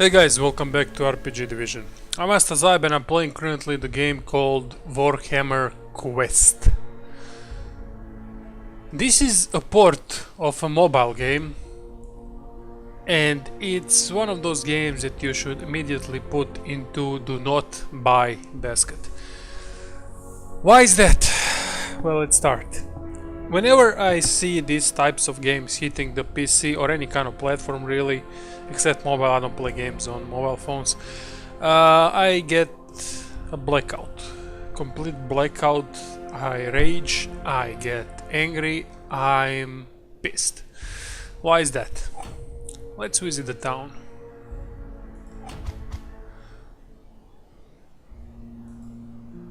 Hey guys, welcome back to RPG Division. I'm Astazib and I'm playing currently the game called Warhammer Quest. This is a port of a mobile game, and it's one of those games that you should immediately put into do not buy basket. Why is that? Well, let's start. Whenever I see these types of games hitting the PC or any kind of platform really, except mobile, I don't play games on mobile phones, I get a blackout. Complete blackout. I rage, I get angry, I'm pissed. Why is that? Let's visit the town.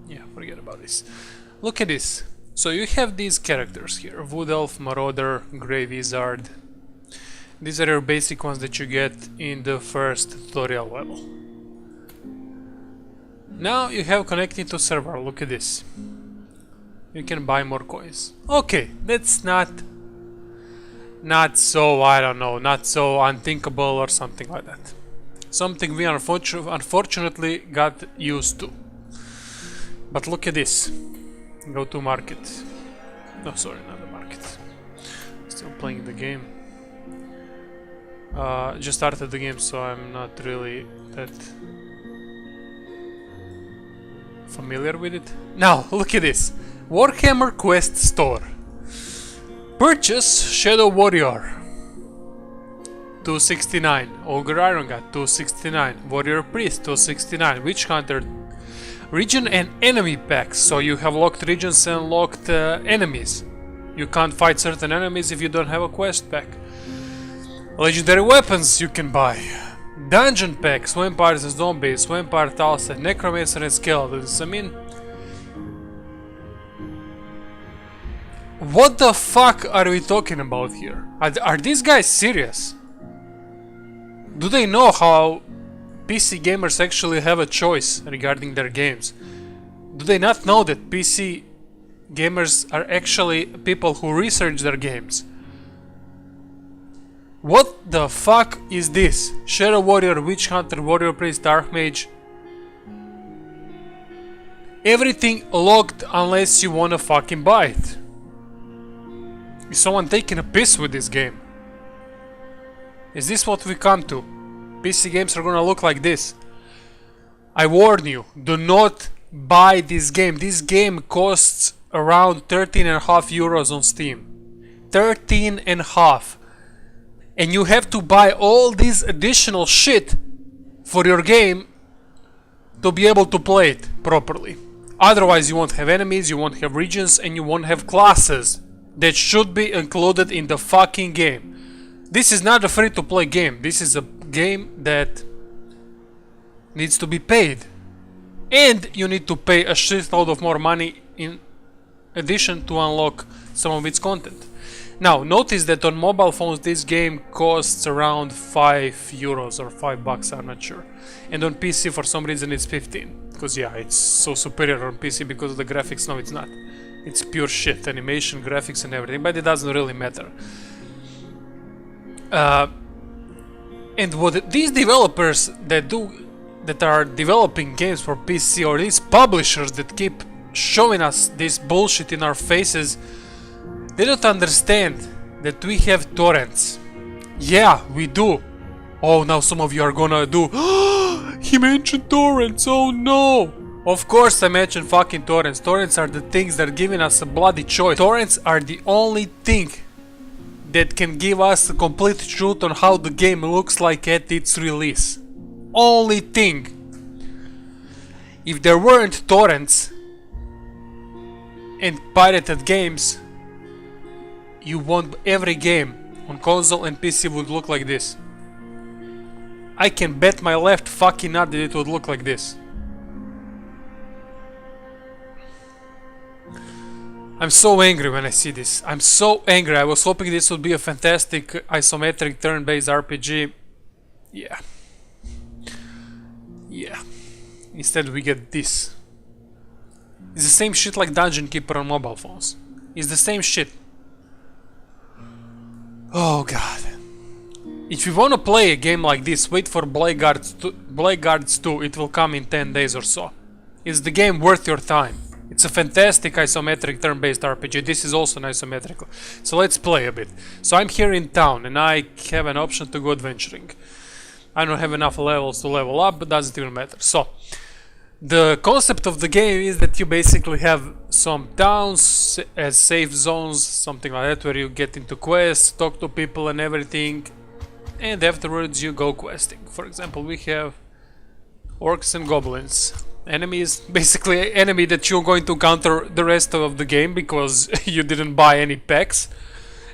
Yeah, forget about this. Look at this. So you have these characters here: Wood Elf, Marauder, Grey Wizard. These are your basic ones that you get in the first tutorial level. Now you have connected to server. Look at this. You can buy more coins. Okay, that's not so, I don't know, not so unthinkable or something like that. Something we unfortunately got used to. But look at this. Go to market. No, sorry, not the market. Still playing the game. Just started the game, so I'm not really that familiar with it. Now, look at this. Warhammer Quest store. Purchase Shadow Warrior 269, Ogre Iron God 269, Warrior Priest 269, Witch Hunter region and enemy packs. So you have locked regions and locked enemies. You can't fight certain enemies if you don't have a quest pack. Legendary weapons you can buy. Dungeon packs, vampires and zombies, vampire talsa, necromancer and skeletons. I mean, what the fuck are we talking about here? Are these guys serious? Do they know how PC gamers actually have a choice regarding their games? Do they not know that PC gamers are actually people who research their games? What the fuck is this? Shadow Warrior, Witch Hunter, Warrior Priest, Dark Mage. Everything locked unless you wanna fucking buy it. Is someone taking a piss with this game? Is this what we come to? PC games are gonna look like this. I warn you, do not buy this game. This game costs around 13.5 euros on Steam. 13.5. And you have to buy all this additional shit for your game to be able to play it properly. Otherwise you won't have enemies, you won't have regions, and you won't have classes that should be included in the fucking game. This is not a free-to-play game. This is a game that needs to be paid. And you need to pay a shitload of more money in addition to unlock some of its content. Now, notice that on mobile phones this game costs around 5 euros or 5 bucks, I'm not sure. And on PC for some reason it's 15. Because yeah, it's so superior on PC because of the graphics. No, it's not. It's pure shit, animation, graphics and everything, but it doesn't really matter. And what these developers that are developing games for PC, or these publishers that keep showing us this bullshit in our faces, they don't understand that we have torrents. Yeah, we do. Oh, now some of you are gonna do he mentioned torrents, oh no. Of course I mentioned fucking torrents. Torrents are the things that are giving us a bloody choice. Torrents are the only thing that can give us a complete truth on how the game looks like at its release. Only thing. If there weren't torrents and pirated games, every game on console and PC would look like this. I can bet my left fucking nut that it would look like this. I'm so angry when I see this. I'm so angry. I was hoping this would be a fantastic isometric turn-based RPG. Yeah. Yeah. Instead we get this. It's the same shit like Dungeon Keeper on mobile phones. It's the same shit. Oh god. If you want to play a game like this, wait for Blackguards 2. It will come in 10 days or so. Is the game worth your time? It's a fantastic isometric turn-based RPG. This is also an isometric. So let's play a bit. So I'm here in town and I have an option to go adventuring. I don't have enough levels to level up, but doesn't even matter. So the concept of the game is that you basically have some towns as safe zones, something like that, where you get into quests, talk to people and everything, and afterwards you go questing. For example, we have orcs and goblins. Enemies, basically enemy that you're going to counter the rest of the game because you didn't buy any packs.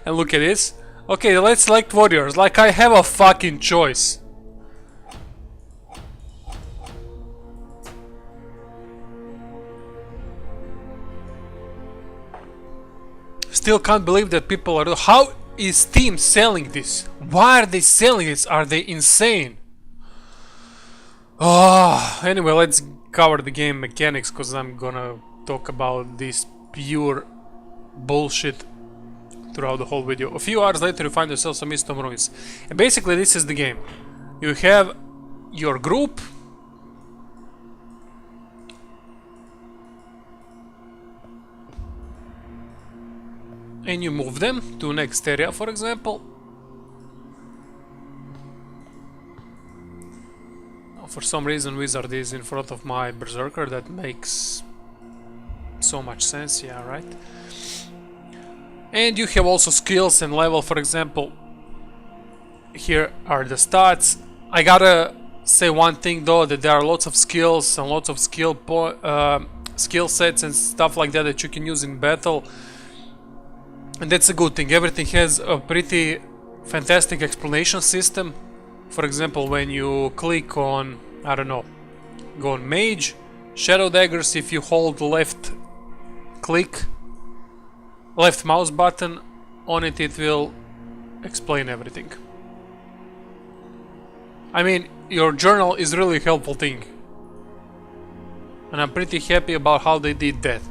And look at this. Okay, let's select warriors. Like, I have a fucking choice. Still can't believe that people are... How is Steam selling this? Why are they selling this? Are they insane? Oh, anyway, let's cover the game mechanics, because I'm gonna talk about this pure bullshit throughout the whole video. A few hours later you find yourself amidst some ruins. And basically this is the game. You have your group. And you move them to next area, for example. For some reason Wizard is in front of my Berserker. That makes so much sense, yeah, right? And you have also skills and level. For example, here are the stats. I gotta say one thing though, that there are lots of skills and lots of skill sets and stuff like that that you can use in battle. And that's a good thing. Everything has a pretty fantastic explanation system. For example, when you click on, I don't know, go on Mage, Shadow Daggers, if you hold left mouse button on it, it will explain everything. I mean, your journal is really a helpful thing. And I'm pretty happy about how they did that.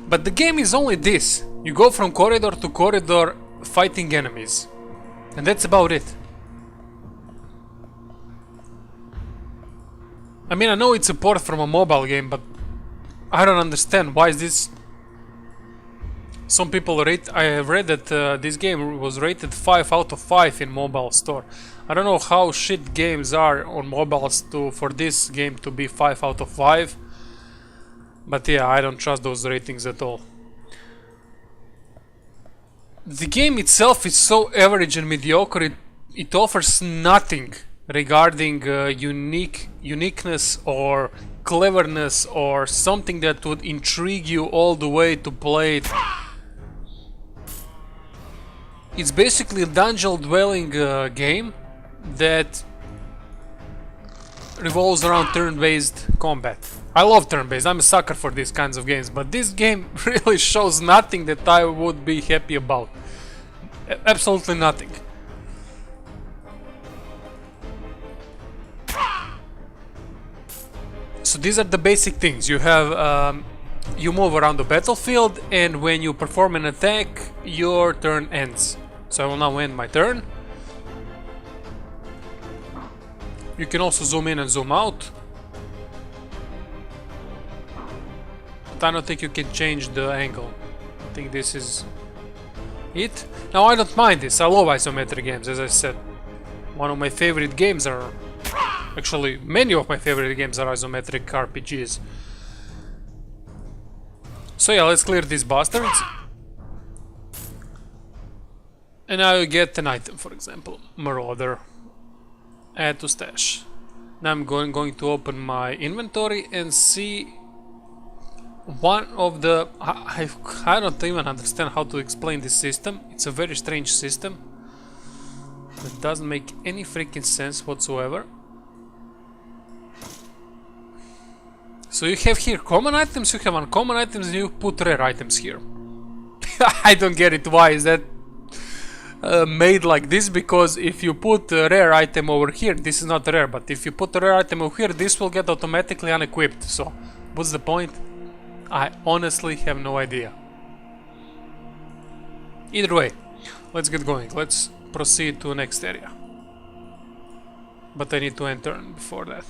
But the game is only this. You go from corridor to corridor fighting enemies. And that's about it. I mean, I know it's a port from a mobile game, but I don't understand why is this... Some people rate... I have read that this game was rated 5 out of 5 in mobile store. I don't know how shit games are on mobiles for this game to be 5 out of 5. But yeah, I don't trust those ratings at all. The game itself is so average and mediocre, it offers nothing regarding uniqueness or cleverness or something that would intrigue you all the way to play it. It's basically a dungeon dwelling game that revolves around turn-based combat. I love turn-based, I'm a sucker for these kinds of games, but this game really shows nothing that I would be happy about. Absolutely nothing. So these are the basic things. You have you move around the battlefield, and when you perform an attack, your turn ends. So I will now end my turn. You can also zoom in and zoom out. But I don't think you can change the angle. I think this is it. Now I don't mind this. I love isometric games, as I said. One of my favorite games are... Actually, many of my favorite games are isometric RPGs. So yeah, let's clear these bastards. And now you get an item, for example. Marauder. Add to stash. Now I'm going to open my inventory and see one of the... I don't even understand how to explain this system. It's a very strange system. It doesn't make any freaking sense whatsoever. So you have here common items, you have uncommon items, and you put rare items here. I don't get it. Why is that made like this? Because if you put a rare item over here, this is not rare, but if you put a rare item over here, this will get automatically unequipped. So what's the point? I honestly have no idea. Either way, let's get going. Let's proceed to the next area. but I need to enter before that.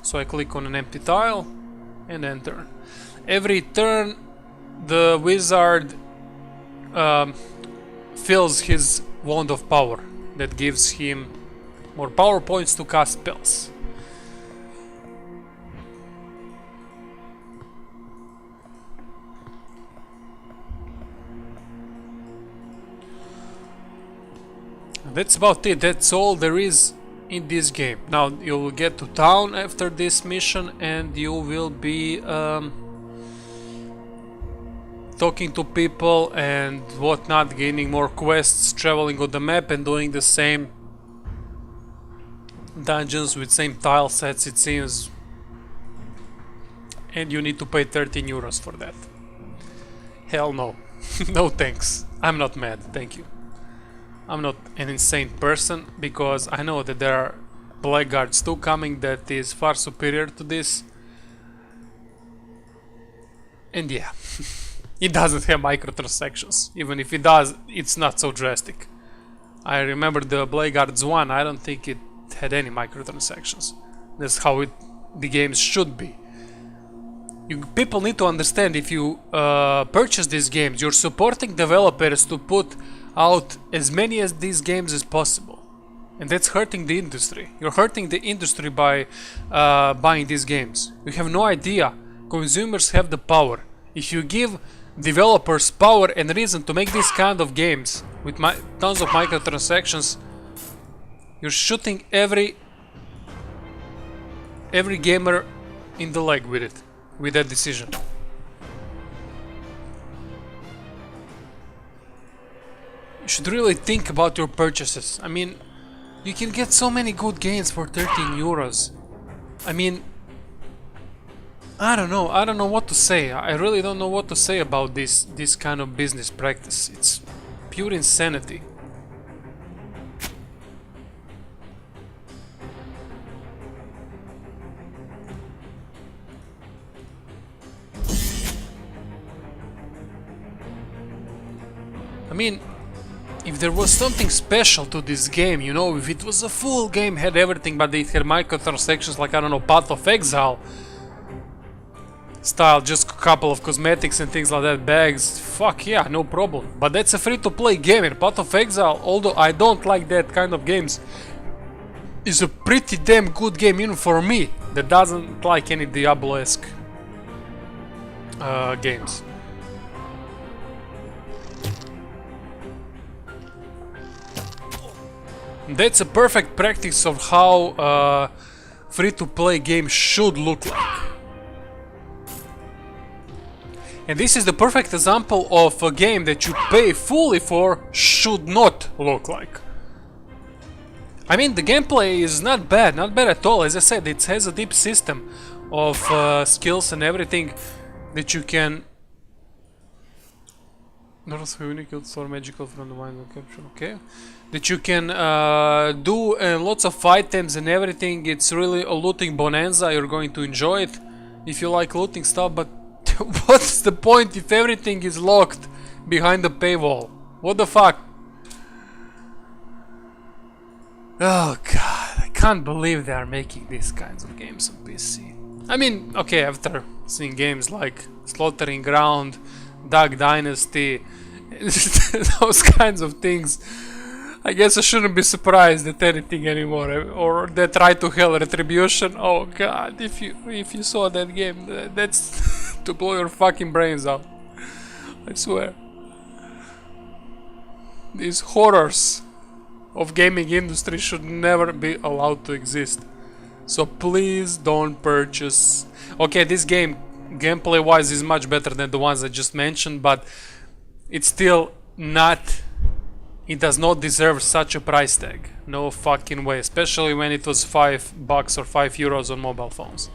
So I click on an empty tile and enter. Every turn the wizard fills his wand of power. That gives him more power points to cast spells. That's about it. That's all there is in this game. Now you will get to town after this mission and you will be talking to people and whatnot, gaining more quests, traveling on the map and doing the same dungeons with same tile sets, it seems. And you need to pay 13 euros for that. Hell no. No thanks. I'm not mad, thank you. I'm not an insane person, because I know that there are Blackguards 2 coming that is far superior to this. And yeah, it doesn't have microtransactions. Even if it does, it's not so drastic. I remember the Blackguards 1, I don't think it had any microtransactions. That's how the games should be. People need to understand, if you purchase these games, you're supporting developers to put out as many of these games as possible, and that's hurting the industry. You're hurting the industry by buying these games. You have no idea. Consumers have the power. If you give developers power and reason to make these kind of games with tons of microtransactions, you're shooting every gamer in the leg with it, with that decision. You should really think about your purchases. I mean, you can get so many good games for 13 euros. I mean, I don't know what to say. I really don't know what to say about this kind of business practice. It's pure insanity. I mean, if there was something special to this game, you know, if it was a full game, had everything, but it had microtransactions like, I don't know, Path of Exile style, just a couple of cosmetics and things like that, bags, fuck yeah, no problem. But that's a free-to-play game, and Path of Exile, although I don't like that kind of games, is a pretty damn good game, even for me, that doesn't like any Diablo-esque games. That's a perfect practice of how free-to-play games should look like. And this is the perfect example of a game that you pay fully for should not look like. I mean, the gameplay is not bad at all. As I said, it has a deep system of skills and everything that you can... Notice how unique or magical from the mind of capture, okay. That you can do lots of items and everything. It's really a looting bonanza. You're going to enjoy it if you like looting stuff, but what's the point if everything is locked behind the paywall? What the fuck? Oh god, I can't believe they are making these kinds of games on PC. I mean, okay, after seeing games like Slaughtering Ground, Dark Dynasty, those kinds of things, I guess I shouldn't be surprised at anything anymore. Or that Right to Hell Retribution. Oh god, if you saw that game, that's to blow your fucking brains out. I swear. These horrors of gaming industry should never be allowed to exist. So please don't purchase. Okay, this game gameplay wise is much better than the ones I just mentioned, but it's still not, it does not deserve such a price tag. No fucking way, especially when it was $5 or 5 euros on mobile phones.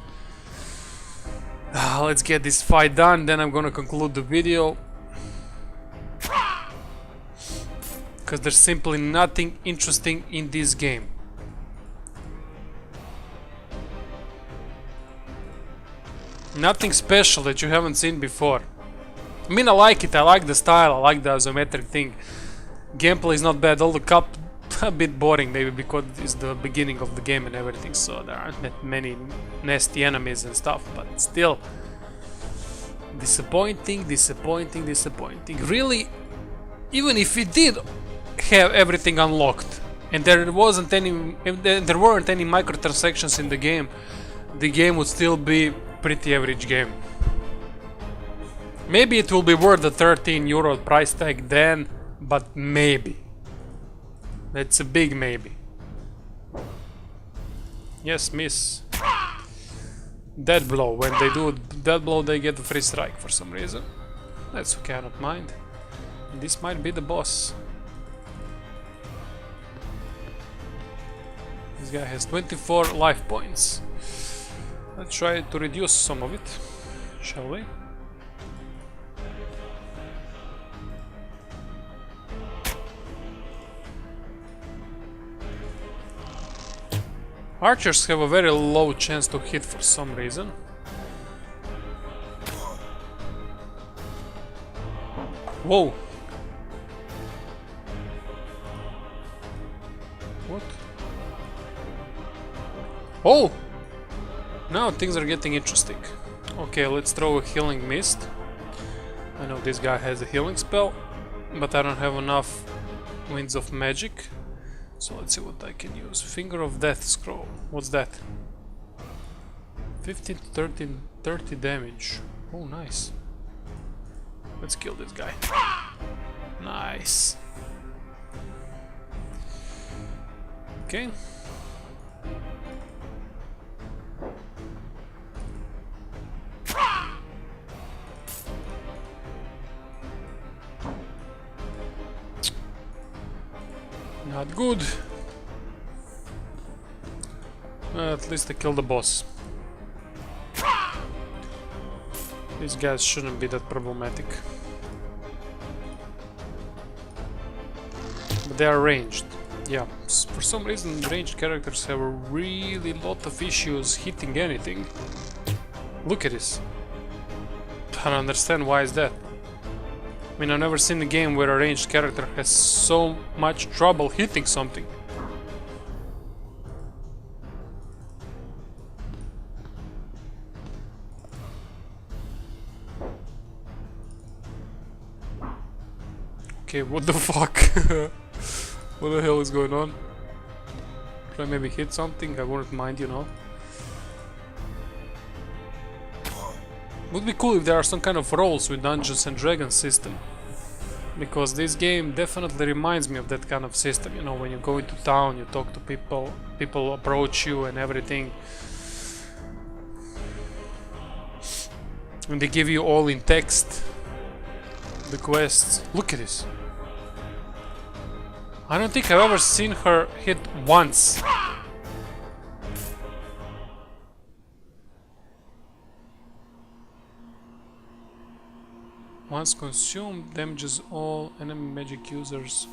Let's get this fight done, then I'm gonna conclude the video, because there's simply nothing interesting in this game. Nothing special that you haven't seen before. I mean, I like it, I like the style, I like the isometric thing. Gameplay is not bad, all the a bit boring, maybe because it's the beginning of the game and everything, so there aren't that many nasty enemies and stuff, but still disappointing. Really, even if we did have everything unlocked and there weren't any microtransactions in the game would still be pretty average game. Maybe it will be worth the €13 price tag then, but maybe. That's a big maybe. Yes, miss. Dead blow. When they do dead blow, they get a free strike for some reason. That's okay, I don't mind. This might be the boss. This guy has 24 life points. Let's try to reduce some of it, shall we? Archers have a very low chance to hit for some reason. Whoa! What? Oh! Now things are getting interesting. Okay, let's throw a healing mist. I know this guy has a healing spell, but I don't have enough winds of magic. So let's see what I can use. Finger of Death scroll. What's that? 15 to 13, 30 damage. Oh, nice. Let's kill this guy. Nice. Okay. Not good. At least I killed the boss. These guys shouldn't be that problematic. But they are ranged. Yeah, for some reason ranged characters have a really lot of issues hitting anything. Look at this. I don't understand why is that. I mean, I've never seen a game where a ranged character has so much trouble hitting something. Okay, what the fuck? What the hell is going on? Should I maybe hit something? I wouldn't mind, you know. Would be cool if there are some kind of roles with Dungeons and Dragons system. Because this game definitely reminds me of that kind of system, you know, when you go into town, you talk to people, people approach you and everything. And they give you all in text, the quests. Look at this. I don't think I've ever seen her hit once. Once consumed, damages all enemy magic users.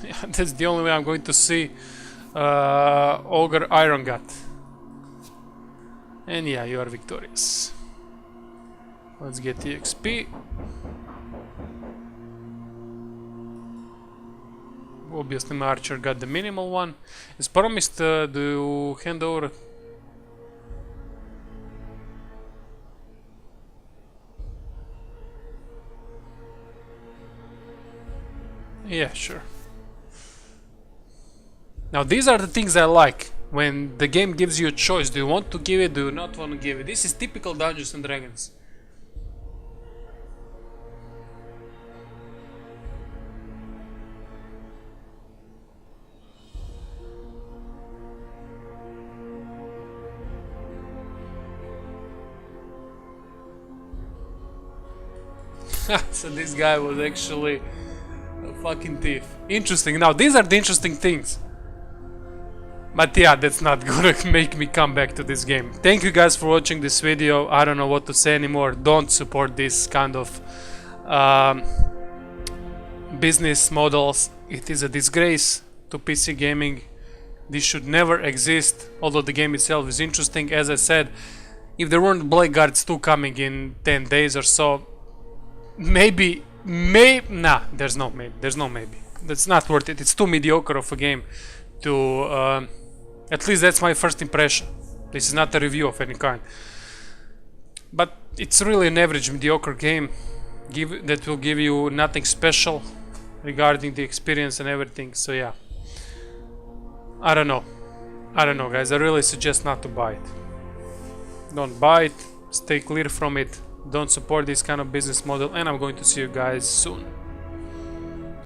Yeah, that's the only way I'm going to see Ogre Iron Gut. And yeah, you are victorious. Let's get the XP. Obviously my archer got the minimal one. As promised, do you hand over... Yeah, sure. Now these are the things I like. When the game gives you a choice, do you want to give it, do you not want to give it? This is typical Dungeons and Dragons. So this guy was actually a fucking thief. Interesting. Now these are the interesting things. But yeah, that's not gonna make me come back to this game. Thank you guys for watching this video. I don't know what to say anymore. Don't support this kind of business models. It is a disgrace to PC gaming. This should never exist. Although the game itself is interesting. As I said, if there weren't Blackguards 2 coming in 10 days or so, maybe Nah, there's no maybe. There's no maybe. That's not worth it. It's too mediocre of a game to. At least that's my first impression. This is not a review of any kind. But it's really an average, mediocre game. That will give you nothing special regarding the experience and everything. So yeah. I don't know. I don't know, guys. I really suggest not to buy it. Don't buy it. Stay clear from it. Don't support this kind of business model. And I'm going to see you guys soon.